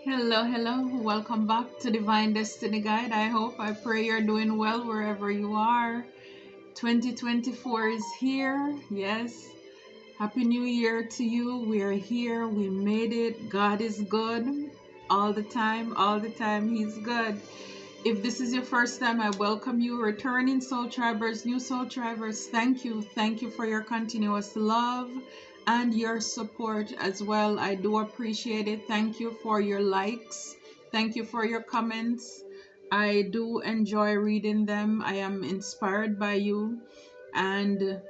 Hello, hello. Welcome back to Divine Destiny Guide. I pray you're doing well wherever you are. 2024 is here. Yes. Happy New Year to you. We are here. We made it. God is good all the time. All the time, He's good. If this is your first time, I welcome you. Returning Soul Tribers, new Soul Tribers, thank you. Thank you for your continuous love and your support as well. I do appreciate it. Thank you for your likes. Thank you for your comments. I do enjoy reading them. I am inspired by you. And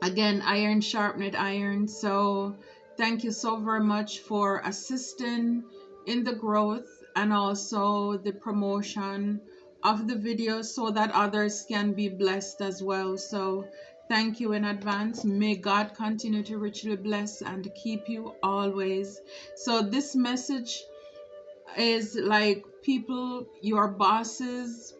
again, iron sharpened iron. So thank you so very much for assisting in the growth and also the promotion of the videos so that others can be blessed as well. So thank you in advance. May God continue to richly bless and keep you always. So this message is like people, your bosses,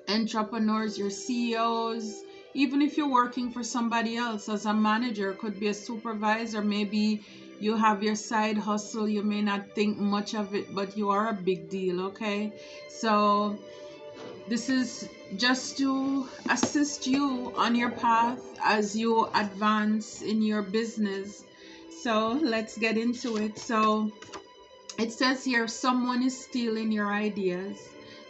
entrepreneurs, your CEOs, even if you're working for somebody else as a manager, could be a supervisor, maybe you have your side hustle, you may not think much of it, but you are a big deal, okay? So this is just to assist you on your path as you advance in your business. So let's get into it. So it says here, someone is stealing your ideas.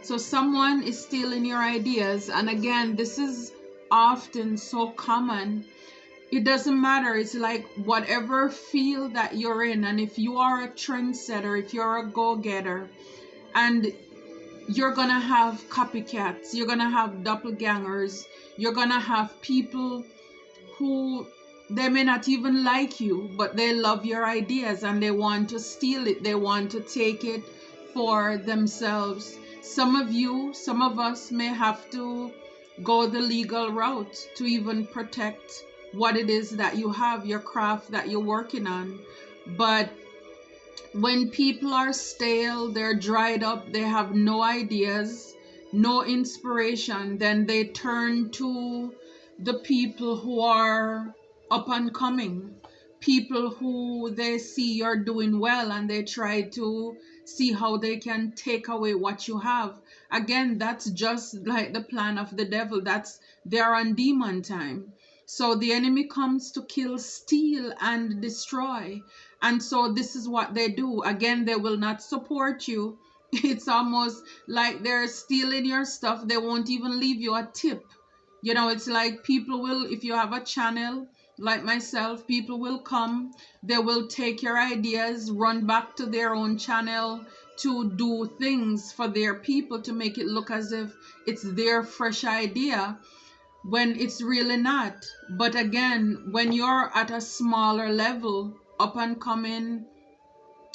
So someone is stealing your ideas. And again, this is often so common. It doesn't matter. It's like whatever field that you're in. And if you are a trendsetter, if you're a go-getter, and you're going to have copycats, you're going to have doppelgangers, you're going to have people who they may not even like you, but they love your ideas and they want to steal it. They want to take it for themselves. Some of us may have to go the legal route to even protect what it is that you have, your craft that you're working on. But when people are stale, they're dried up, they have no ideas, no inspiration, then they turn to the people who are up and coming, people who they see you're doing well and they try to see how they can take away what you have. Again, that's just like the plan of the devil. They're on demon time. So the enemy comes to kill, steal, and destroy. And so this is what they do. Again, they will not support you. It's almost like they're stealing your stuff. They won't even leave you a tip. It's like people will, if you have a channel like myself, people will come, they will take your ideas, run back to their own channel to do things for their people to make it look as if it's their fresh idea when it's really not. But again, when you're at a smaller level, up and coming,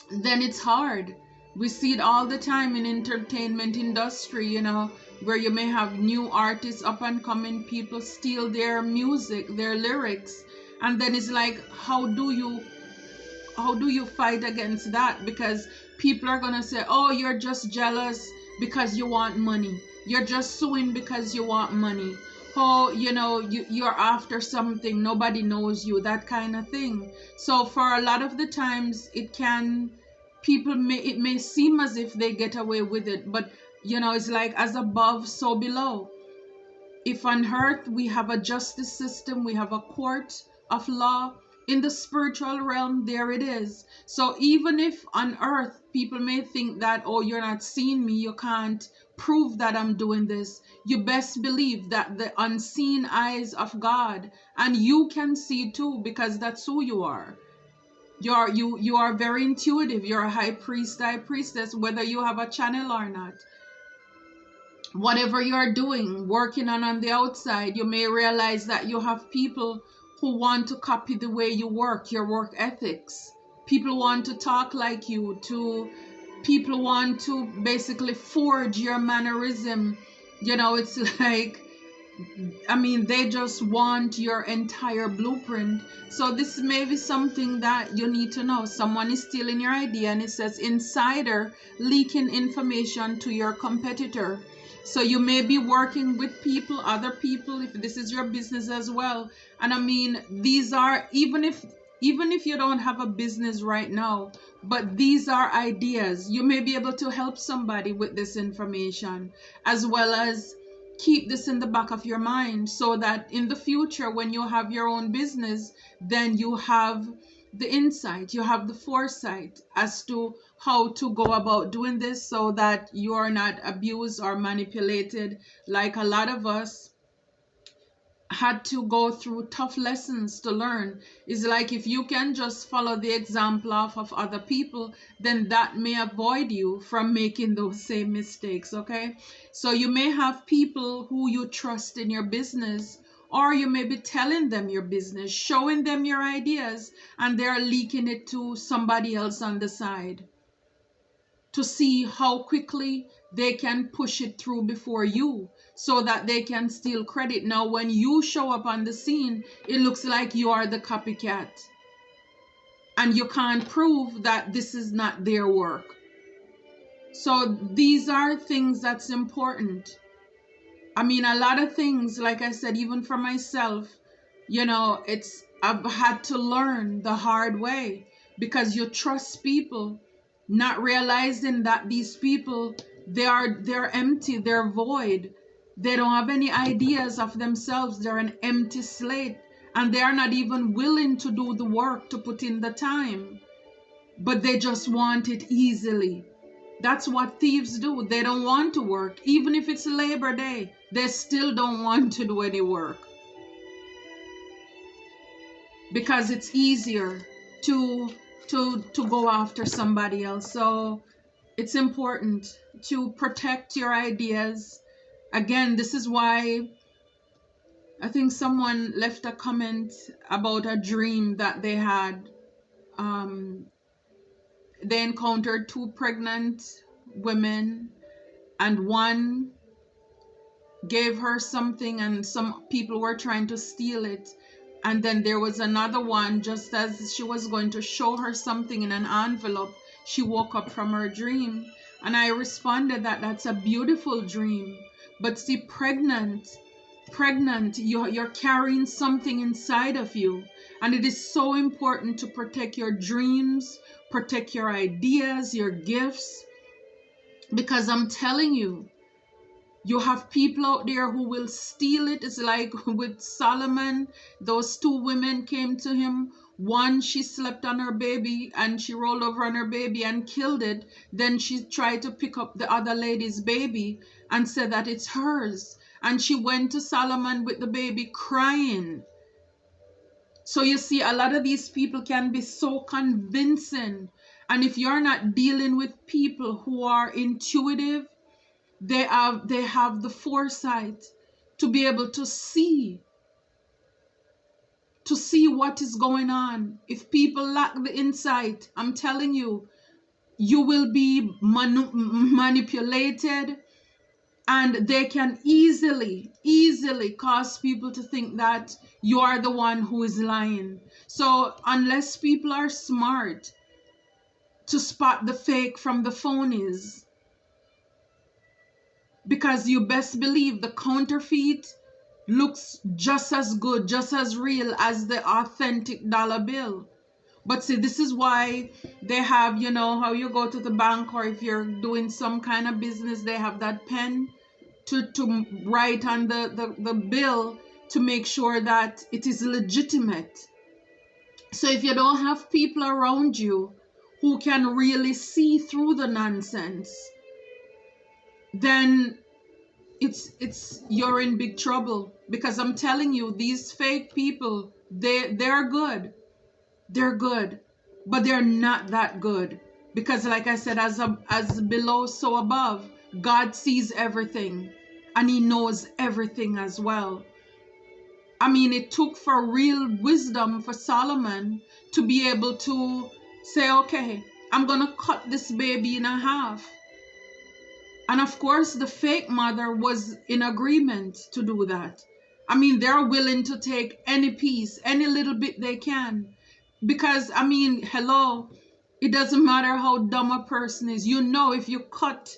then it's hard. We see it all the time in entertainment industry, where you may have new artists, up and coming people steal their music, their lyrics, and then it's like, how do you fight against that? Because people are gonna say, oh, you're just jealous because you want money, you're just suing because you want money, oh, you're after something, nobody knows you, that kind of thing. So for a lot of the times, it may seem as if they get away with it, but it's like as above so below. If on earth we have a justice system, we have a court of law, in the spiritual realm, there it is. So even if on earth people may think that, oh, you're not seeing me, you can't prove that I'm doing this, you best believe that the unseen eyes of God, and you can see too, because that's who you are. You are very intuitive. You're a high priest, high priestess, whether you have a channel or not. Whatever you're doing, working on the outside, you may realize that you have people who want to copy the way you work, your work ethics. People want to talk like you, people want to basically forge your mannerism. It's like, they just want your entire blueprint. So this may be something that you need to know. Someone is stealing your idea, and it says insider leaking information to your competitor. So you may be working with other people, if this is your business as well. And these are, even if even if you don't have a business right now, but these are ideas. You may be able to help somebody with this information, as well as keep this in the back of your mind, so that in the future, when you have your own business, then you have the insight, you have the foresight as to how to go about doing this, so that you are not abused or manipulated, like a lot of us had to go through tough lessons to learn. Is like, if you can just follow the example of other people, then that may avoid you from making those same mistakes. Okay, so you may have people who you trust in your business, or you may be telling them your business, showing them your ideas, and they're leaking it to somebody else on the side to see how quickly they can push it through before you, so that they can steal credit. Now, when you show up on the scene, it looks like you are the copycat, and you can't prove that this is not their work. So these are things that's important. I mean, a lot of things, like I said, even for myself, I've had to learn the hard way, because you trust people, not realizing that these people, they're empty, they're void. They don't have any ideas of themselves. They're an empty slate, and they are not even willing to do the work, to put in the time, but they just want it easily. That's what thieves do. They don't want to work. Even if it's Labor Day, they still don't want to do any work, because it's easier to go after somebody else. So it's important to protect your ideas. Again, this is why I think someone left a comment about a dream that they had. They encountered two pregnant women, and one gave her something, and some people were trying to steal it. And then there was another one, just as she was going to show her something in an envelope, she woke up from her dream. And I responded that that's a beautiful dream. But see, pregnant, you're carrying something inside of you. And it is so important to protect your dreams, protect your ideas, your gifts. Because I'm telling you, you have people out there who will steal it. It's like with Solomon, those two women came to him. One, she slept on her baby and she rolled over on her baby and killed it. Then she tried to pick up the other lady's baby and said that it's hers. And she went to Solomon with the baby crying. So you see, a lot of these people can be so convincing. And if you're not dealing with people who are intuitive, they have the foresight to be able to see what is going on. If people lack the insight, I'm telling you, you will be manipulated, and they can easily cause people to think that you are the one who is lying. So unless people are smart to spot the fake from the phonies, because you best believe the counterfeit looks just as good, just as real as the authentic dollar bill. But see, this is why they have, how you go to the bank, or if you're doing some kind of business, they have that pen to write on the bill to make sure that it is legitimate. So if you don't have people around you who can really see through the nonsense, then you're in big trouble. Because I'm telling you, these fake people, they're good, but they're not that good. Because like I said, as below so above, God sees everything, and he knows everything as well. I mean, it took for real wisdom for Solomon to be able to say, okay, I'm gonna cut this baby in half. And of course, the fake mother was in agreement to do that. I mean, they're willing to take any piece, any little bit they can. Because, I mean, hello, it doesn't matter how dumb a person is. If you cut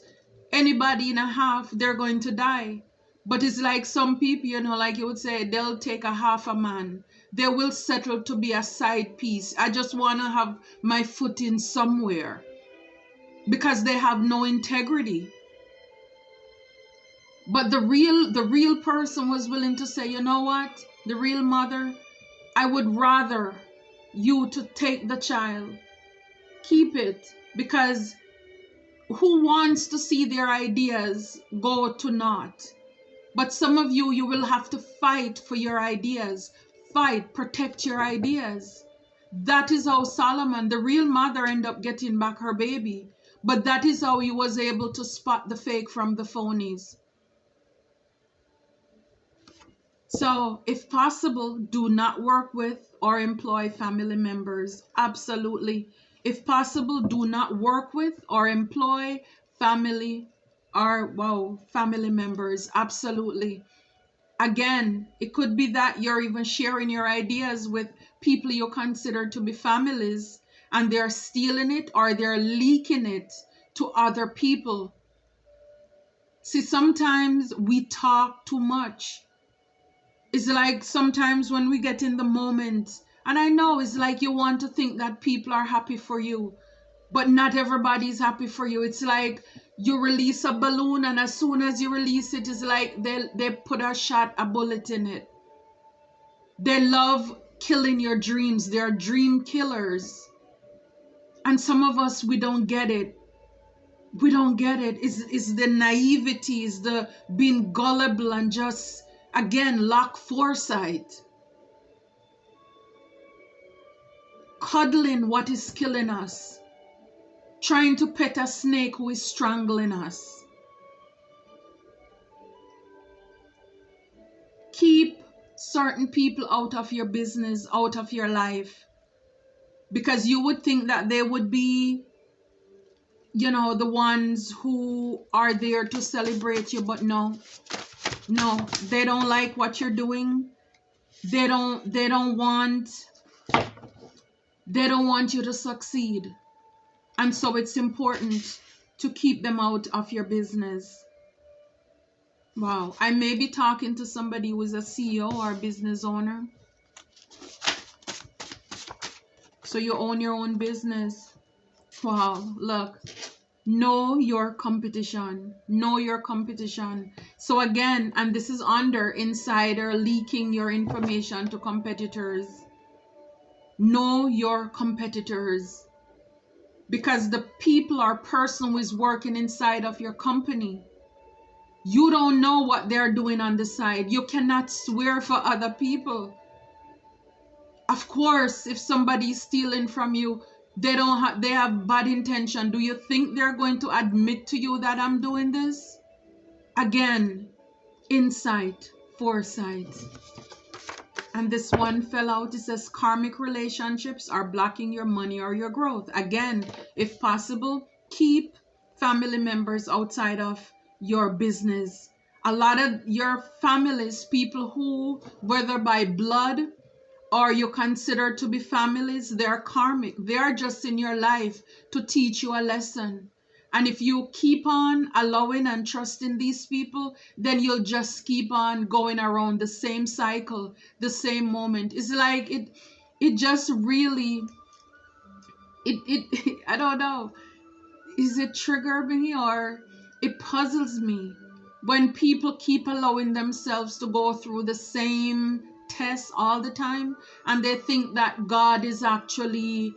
anybody in half, they're going to die. But it's like some people, like you would say, they'll take a half a man. they will settle to be a side piece. I just want to have my foot in somewhere, because they have no integrity. But the real person was willing to say, you know what? The real mother, I would rather you to take the child, keep it, because who wants to see their ideas go to naught? But some of you, you will have to fight for your ideas. Fight, protect your ideas. That is how Solomon, the real mother, ended up getting back her baby. But that is how he was able to spot the fake from the phonies. So, if possible, do not work with or employ family members. Absolutely. If possible, do not work with or employ family members. Absolutely. Again, it could be that you're even sharing your ideas with people you consider to be families, and they're stealing it or they're leaking it to other people. See, sometimes we talk too much. It's like sometimes when we get in the moment, and I know it's like you want to think that people are happy for you, but not everybody's happy for you. It's like you release a balloon, and as soon as you release it, it's like they put a bullet in it. They love killing your dreams. They're dream killers. And some of us, we don't get it. We don't get it. It's the naivety, it's the being gullible and just, again, lack foresight. Cuddling what is killing us. Trying to pet a snake who is strangling us. Keep certain people out of your business, out of your life. Because you would think that they would be, the ones who are there to celebrate you, but no, they don't like what you're doing. They don't want you to succeed. And so it's important to keep them out of your business. Wow, I may be talking to somebody who is a CEO or a business owner. So you own your own business. Wow, look. Know your competition. Know your competition. So again, and this is under insider leaking your information to competitors. Know your competitors. Because the people or person who is working inside of your company, you don't know what they're doing on the side. You cannot swear for other people. Of course, if somebody is stealing from you, they have bad intention. Do you think they're going to admit to you that I'm doing this? Again, insight, foresight. And this one fell out. It says karmic relationships are blocking your money or your growth. Again, if possible, keep family members outside of your business. A lot of your families, people who, whether by blood or you consider to be families, they're karmic. They are just in your life to teach you a lesson. And if you keep on allowing and trusting these people, then you'll just keep on going around the same cycle, the same moment. It's like it just really, I don't know. Is it trigger me or it puzzles me when people keep allowing themselves to go through the same tests all the time, and they think that God is actually,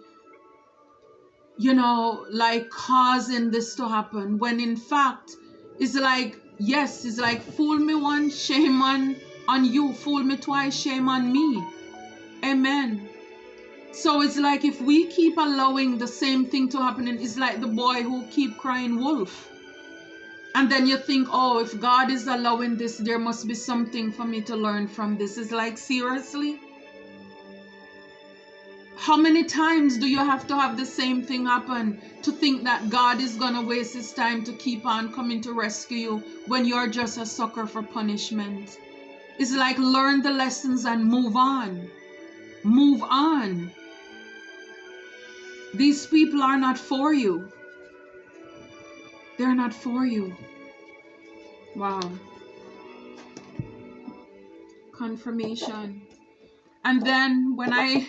like causing this to happen, when in fact it's like, yes, it's like fool me once, shame on you, fool me twice, shame on me. Amen. So it's like if we keep allowing the same thing to happen, it's like the boy who keep crying wolf. And then you think, oh, if God is allowing this, there must be something for me to learn from this. It's like, seriously? How many times do you have to have the same thing happen to think that God is going to waste his time to keep on coming to rescue you when you're just a sucker for punishment? It's like, learn the lessons and move on. Move on. These people are not for you. They're not for you. Wow. Confirmation. And then when I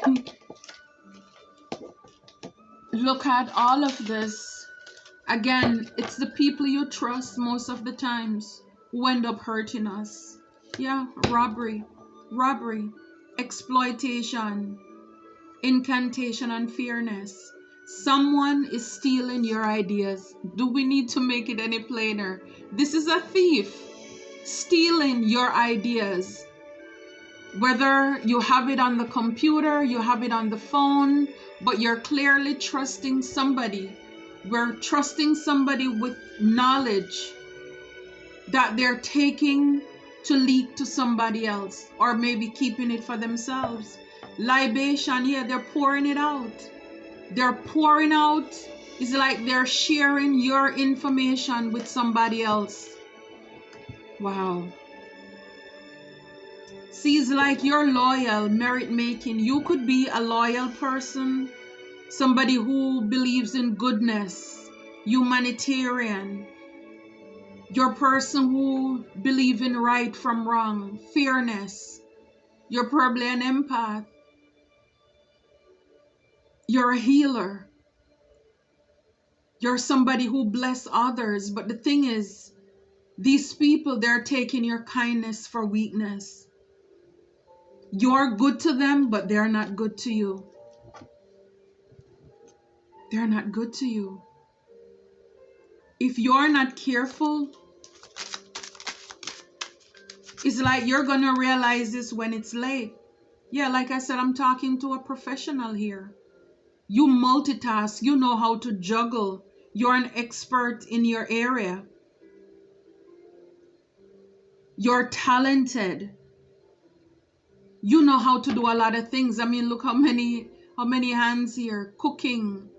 look at all of this, again, it's the people you trust most of the times who end up hurting us. Yeah, robbery, exploitation, incantation, and fairness. Someone is stealing your ideas. Do we need to make it any plainer? This is a thief stealing your ideas. Whether you have it on the computer, you have it on the phone, but you're clearly trusting somebody. We're trusting somebody with knowledge that they're taking to leak to somebody else, or maybe keeping it for themselves. Libation, yeah, they're pouring it out. They're pouring out. It's like they're sharing your information with somebody else. Wow. See, it's like you're loyal, merit making. You could be a loyal person, somebody who believes in goodness, humanitarian. You're a person who believes in right from wrong, fairness. You're probably an empath. You're a healer. You're somebody who bless others. But the thing is, these people, they're taking your kindness for weakness. You're good to them, but they're not good to you. They're not good to you. If you're not careful, it's like you're going to realize this when it's late. Yeah, like I said, I'm talking to a professional here. You multitask, you know how to juggle. You're an expert in your area. You're talented. You know how to do a lot of things. I mean, look how many hands here. Cooking,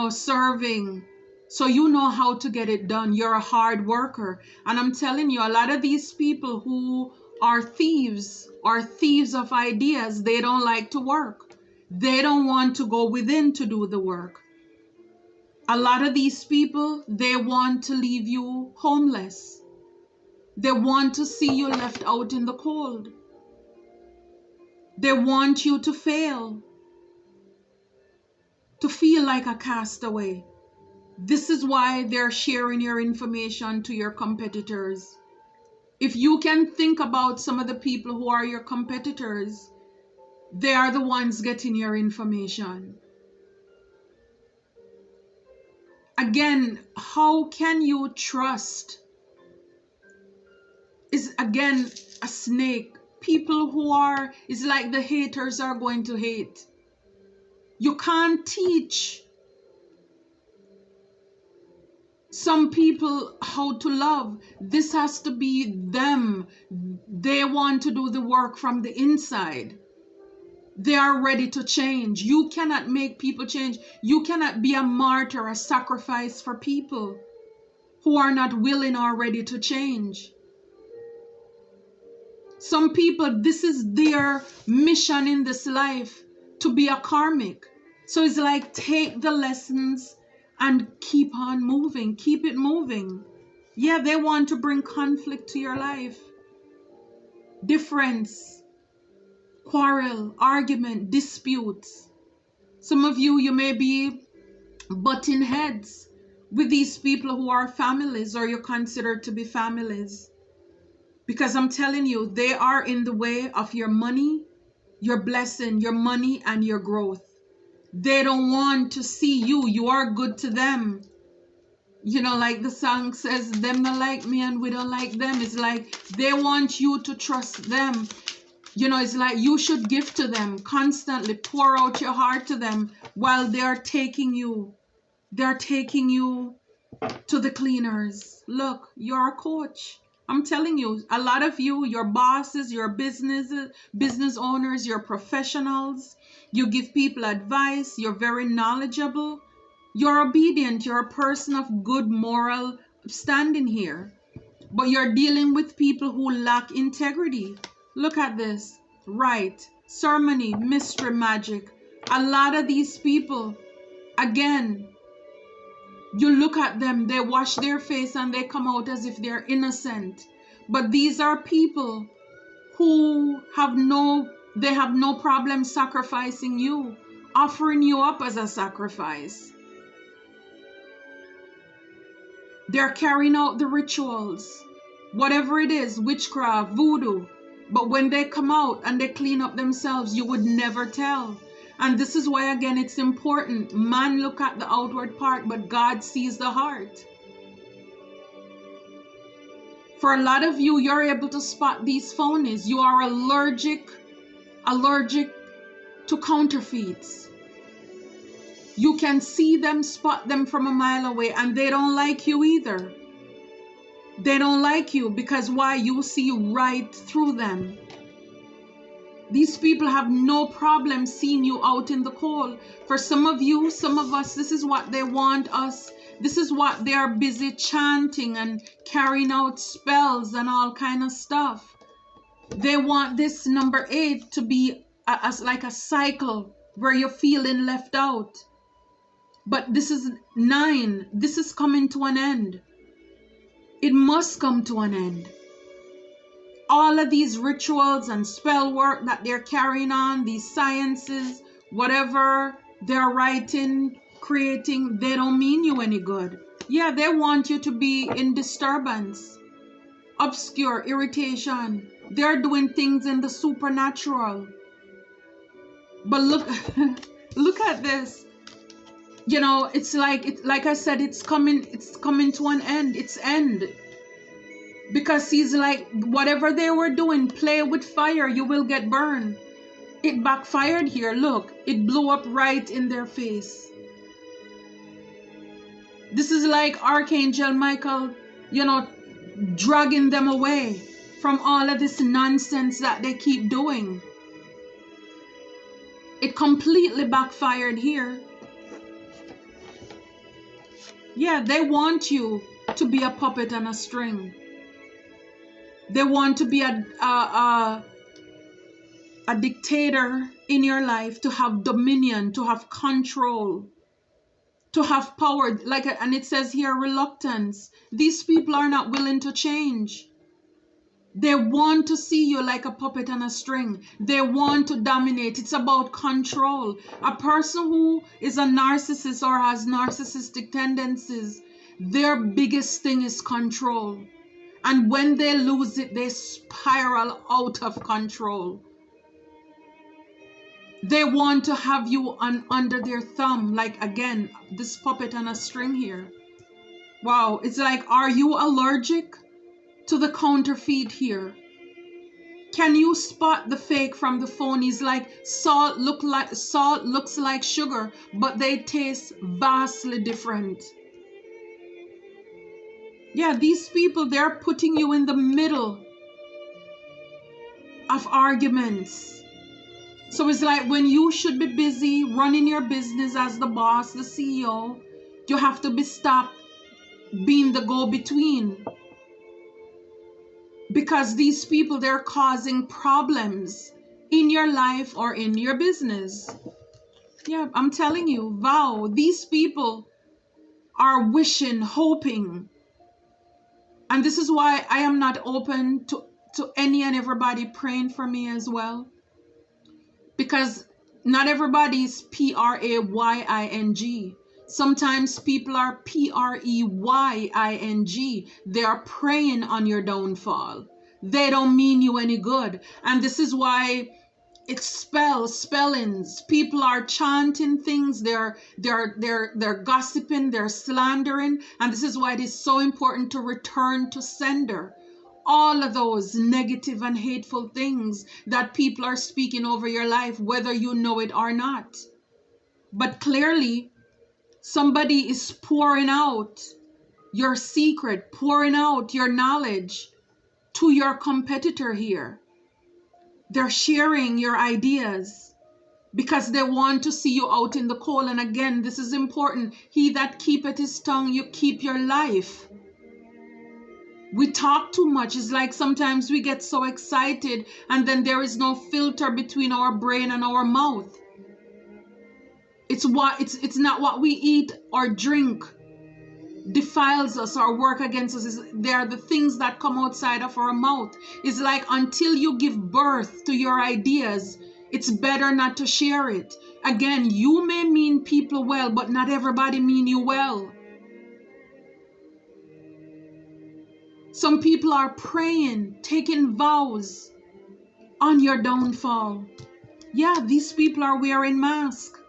serving. So you know how to get it done. You're a hard worker. And I'm telling you, a lot of these people who are thieves of ideas, they don't like to work. They don't want to go within to do the work. A lot of these people, they want to leave you homeless. They want to see you left out in the cold. They want you to fail, to feel like a castaway. This is why they're sharing your information to your competitors. If you can think about some of the people who are your competitors, they are the ones getting your information. Again, how can you trust? Is again a snake. People who are, it's like the haters are going to hate. You can't teach some people how to love. This has to be them. They want to do the work from the inside. They are ready to change. You cannot make people change. You cannot be a martyr, a sacrifice for people who are not willing or ready to change. Some people, this is their mission in this life, to be a karmic. So it's like, take the lessons and keep on moving. Keep it moving. Yeah, they want to bring conflict to your life. Difference, quarrel, argument, disputes. Some of you, you may be butting heads with these people who are families, or you're considered to be families. Because I'm telling you, they are in the way of your money, your blessing, your money, and your growth. They don't want to see you. You are good to them. Like the song says, them not like me and we don't like them. It's like they want you to trust them. It's like you should give to them constantly. Pour out your heart to them while they're taking you. They're taking you to the cleaners. Look, you're a coach. I'm telling you, a lot of you, your bosses, your business owners, your professionals, you give people advice, you're very knowledgeable, you're obedient, you're a person of good moral standing here. But you're dealing with people who lack integrity. Look at this. Right, ceremony, mystery, magic. A lot of these people, again, you look at them, they wash their face and they come out as if they're innocent. But these are people who have no They have no problem sacrificing you, offering you up as a sacrifice. They're carrying out the rituals, whatever it is, witchcraft, voodoo. But when they come out and they clean up themselves, you would never tell. And this is why, again, it's important. Man look at the outward part, but God sees the heart. For a lot of you, you're able to spot these phonies. You are allergic to counterfeits. You can see them, spot them from a mile away, and they don't like you either. They don't like you because why? You see right through them. These people have no problem seeing you out in the cold. For some of you, some of us, this is what they want us. This is what they are busy chanting and carrying out spells and all kind of stuff. They want this number 8 to be as like a cycle where you're feeling left out. But this is 9. This is coming to an end. It must come to an end. All of these rituals and spell work that they're carrying on, these sciences, whatever they're writing, creating, they don't mean you any good. Yeah, they want you to be in disturbance, obscure, irritation. They're doing things in the supernatural. But look, look at this. You know, it's like I said, it's coming to an end. It's end. Because he's like, whatever they were doing, play with fire, you will get burned. It backfired here. Look, it blew up right in their face. This is like Archangel Michael, you know, dragging them away from all of this nonsense that they keep doing. It completely backfired here. Yeah, they want you to be a puppet on a string. They want to be a dictator in your life, to have dominion, to have control, to have power. And it says here, reluctance. These people are not willing to change. They want to see you like a puppet on a string. They want to dominate. It's about control. A person who is a narcissist or has narcissistic tendencies, their biggest thing is control. And when they lose it, they spiral out of control. They want to have you under their thumb. Like, again, this puppet on a string here. Wow, it's like, are you allergic to the counterfeit here? Can you spot the fake from the phonies? Like salt looks like sugar, but they taste vastly different. Yeah, these people, they're putting you in the middle of arguments. So it's like when you should be busy running your business as the boss, the CEO, you have to be stopped being the go-between. Because these people, they're causing problems in your life or in your business. Yeah, I'm telling you, wow, these people are wishing, hoping. And this is why I am not open to any and everybody praying for me as well. Because not everybody is praying. Sometimes people are preying. They are preying on your downfall. They don't mean you any good. And this is why it's spellings. People are chanting things. They're gossiping. They're slandering. And this is why it is so important to return to sender. All of those negative and hateful things that people are speaking over your life, whether you know it or not. But clearly, somebody is pouring out your secret, pouring out your knowledge to your competitor here. They're sharing your ideas because they want to see you out in the cold. And again, this is important. He that keepeth his tongue, you keep your life. We talk too much. It's like sometimes we get so excited and then there is no filter between our brain and our mouth. It's not what we eat or drink defiles us or work against us. They are the things that come outside of our mouth. It's like until you give birth to your ideas, it's better not to share it. Again, you may mean people well, but not everybody mean you well. Some people are praying, taking vows on your downfall. Yeah, these people are wearing masks.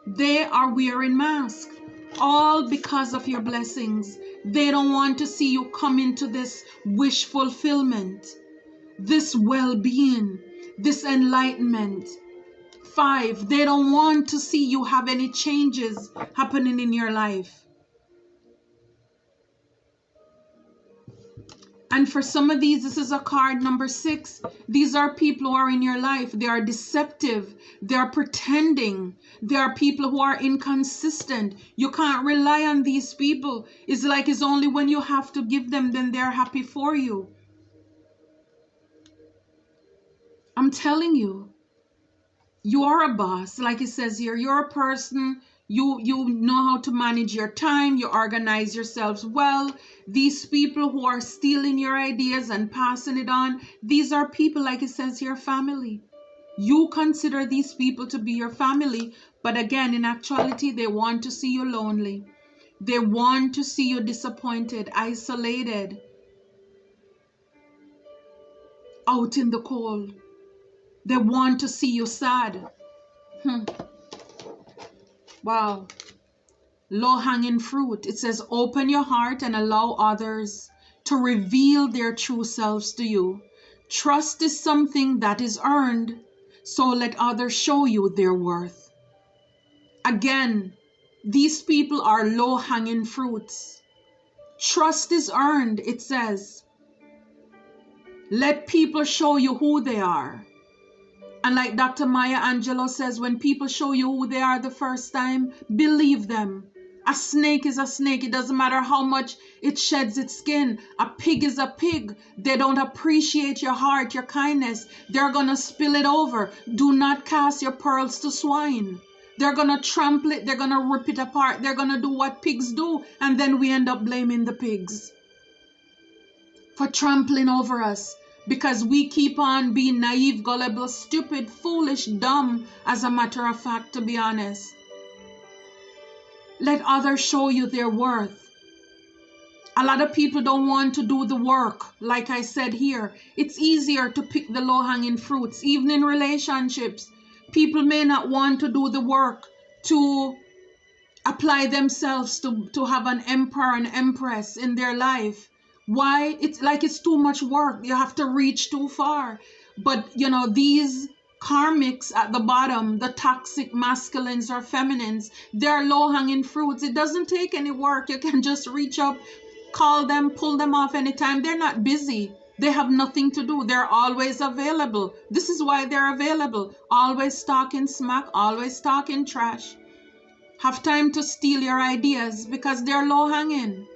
They are wearing masks. All because of your blessings. They don't want to see you come into this wish fulfillment, this well-being, this enlightenment. 5, they don't want to see you have any changes happening in your life. And for some of these, this is a card number 6. These are people who are in your life. They are deceptive. They are pretending. They are people who are inconsistent. You can't rely on these people. It's like it's only when you have to give them, then they're happy for you. I'm telling you, you are a boss. Like it says here, you're a person. You know how to manage your time. You organize yourselves well. These people who are stealing your ideas and passing it on, these are people, like it says here, family. You consider these people to be your family, but again, in actuality, they want to see you lonely. They want to see you disappointed, isolated, out in the cold. They want to see you sad. Wow. Low-hanging fruit. It says, open your heart and allow others to reveal their true selves to you. Trust is something that is earned, so let others show you their worth. Again, these people are low-hanging fruits. Trust is earned, it says. Let people show you who they are. And like Dr. Maya Angelou says, when people show you who they are the first time, believe them. A snake is a snake. It doesn't matter how much it sheds its skin. A pig is a pig. They don't appreciate your heart, your kindness. They're going to spill it over. Do not cast your pearls to swine. They're going to trample it. They're going to rip it apart. They're going to do what pigs do. And then we end up blaming the pigs for trampling over us. Because we keep on being naive, gullible, stupid, foolish, dumb, as a matter of fact, to be honest. Let others show you their worth. A lot of people don't want to do the work. Like I said here, it's easier to pick the low-hanging fruits. Even in relationships, people may not want to do the work to apply themselves to have an emperor and empress in their life. Why? It's like it's too much work. You have to reach too far. But, you know, these karmics at the bottom, the toxic masculines or feminines, they're low-hanging fruits. It doesn't take any work. You can just reach up, call them, pull them off anytime. They're not busy. They have nothing to do. They're always available. This is why they're available. Always talking smack, always talking trash. Have time to steal your ideas because they're low-hanging.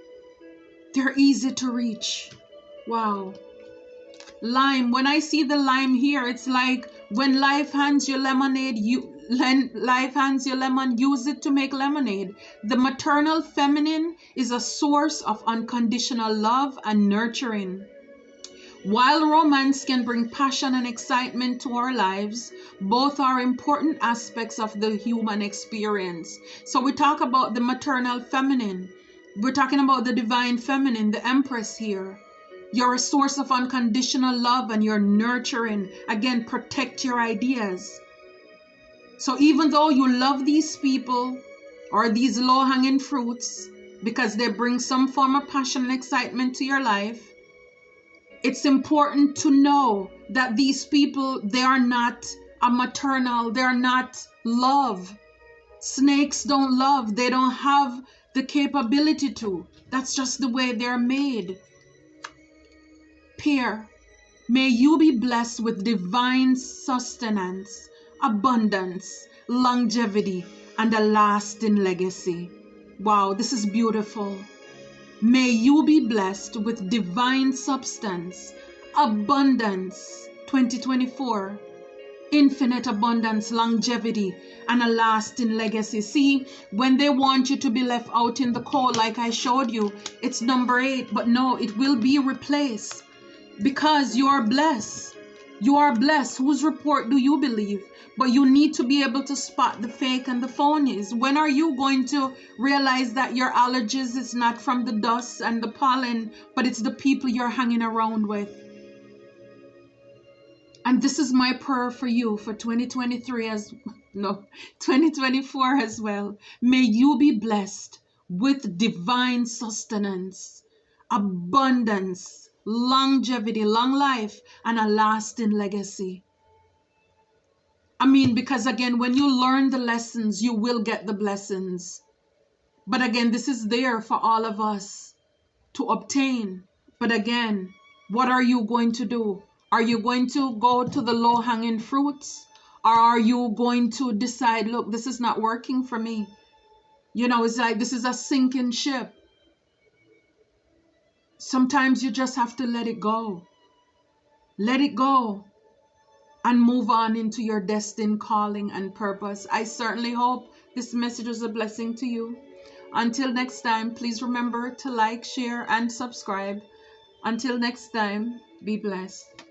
They're easy to reach. Wow. Lime. When I see the lime here, it's like when life hands you lemonade, life hands you lemon, use it to make lemonade. The maternal feminine is a source of unconditional love and nurturing. While romance can bring passion and excitement to our lives, both are important aspects of the human experience. So we talk about the maternal feminine. We're talking about the divine feminine, the empress here. You're a source of unconditional love and you're nurturing. Again, protect your ideas. So even though you love these people or these low-hanging fruits because they bring some form of passion and excitement to your life, it's important to know that these people, they are not a maternal, they're not love. Snakes don't love. They don't have the capability to. That's just the way they're made. Pair, may you be blessed with divine sustenance, abundance, longevity, and a lasting legacy. Wow, this is beautiful. May you be blessed with divine substance, abundance, 2024, infinite abundance, longevity, and a lasting legacy. See, when they want you to be left out in the cold, like I showed you, it's number 8, but no, it will be replaced because you are blessed. You are blessed. Whose report do you believe? But you need to be able to spot the fake and the phonies. When are you going to realize that your allergies is not from the dust and the pollen, but it's the people you're hanging around with? And this is my prayer for you for 2023 2024 as well. May you be blessed with divine sustenance, abundance, longevity, long life, and a lasting legacy. I mean, because again, when you learn the lessons, you will get the blessings. But again, this is there for all of us to obtain. But again, what are you going to do? Are you going to go to the low-hanging fruits? Or are you going to decide, look, this is not working for me? You know, it's like this is a sinking ship. Sometimes you just have to let it go. Let it go and move on into your destined calling and purpose. I certainly hope this message was a blessing to you. Until next time, please remember to like, share, and subscribe. Until next time, be blessed.